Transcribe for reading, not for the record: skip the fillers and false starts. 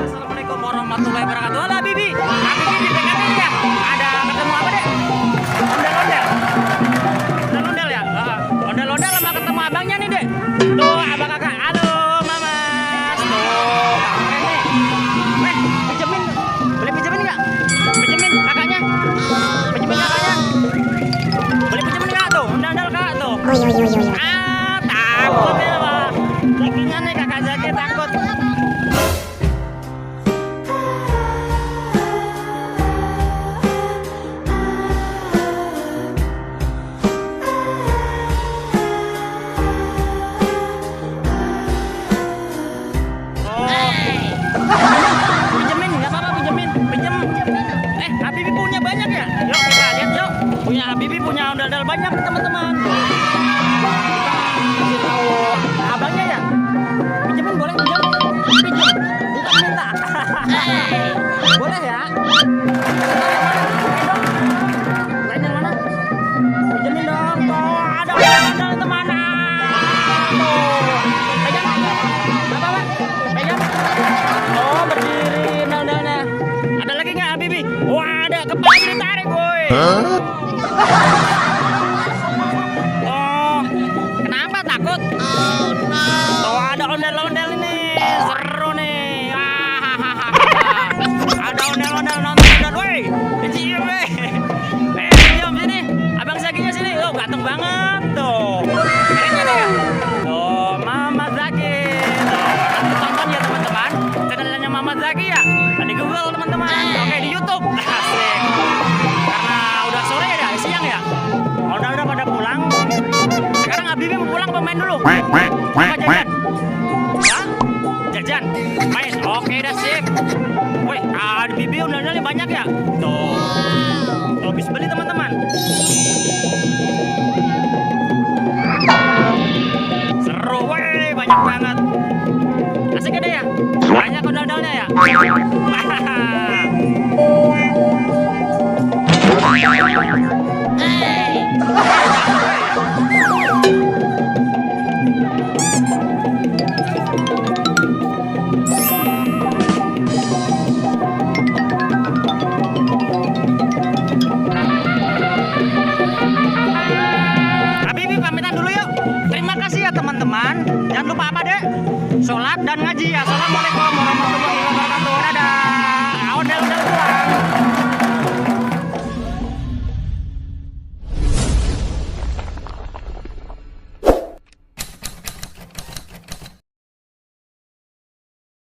Assalamualaikum warahmatullahi wabarakatuh. Halo Bibi, Bibi di PKB ya. Ada ketemu apa deh? Ondel-ondel. Ondel-ondel ya. Ondel-ondel sama ketemu abangnya nih deh. Tuh abang kakak. Halo Mama. Tuh kakak nih. Pinjemin. Boleh pinjemin nggak? Pinjemin kakaknya. Pinjemin kakaknya. Boleh pinjemin nggak tuh? Ondel-ondel kak tuh. Takut ya Pak. Lakinya nih kakak Zaki takut. Pinjemin, nggak apa-apa pinjemin, pinjem. Habibi punya banyak ya? Yuk kita lihat yuk. Habibi punya ondel-ondel banyak teman-teman. Kasih tahu abangnya ya. Pinjemin boleh pinjam? Pinjem, bukan minta. Boleh ya? Lain yang mana? Pinjemin dong. Tuh ada ondel-ondel teman. Tuh, pegang. Apa-apa? Pegang. Oh berdiri ondel-ondelnya. Ada lagi nggak Habibi? Wah ada, kepala ditarik boy. Oh kenapa takut? Tuh ada ondel-ondel ini, seru nih. Ada ondel-ondel nonton, woi. Cium weh. Cium sini. Abang Zakinya sini. Oh ganteng banget tuh. Keren kan ya? Tuh Mama Zaki. Tuh tonton ya teman-teman. Channelnya Mama Zaki ya. Di Google teman-teman. Oke di YouTube. Asik. Karena udah sore ya, siang ya. Udah pada pulang. Sekarang Habibi mau pulang pemain dulu. Apa jajan? Hah? Jajan? Main? Oke dah sip. Woi, Habibi ondel-ondelnya banyak ya? Tuh. Tuh habis beli teman-teman. Seru, woi banyak banget. Asik ada ya? Banyak ondel-ondelnya ya? Habibi pamitan dulu yuk. Terima kasih ya teman-teman. Jangan lupa apa deh? Sholat dan ngaji ya. Assalamualaikum warahmatullahi wabarakatuh.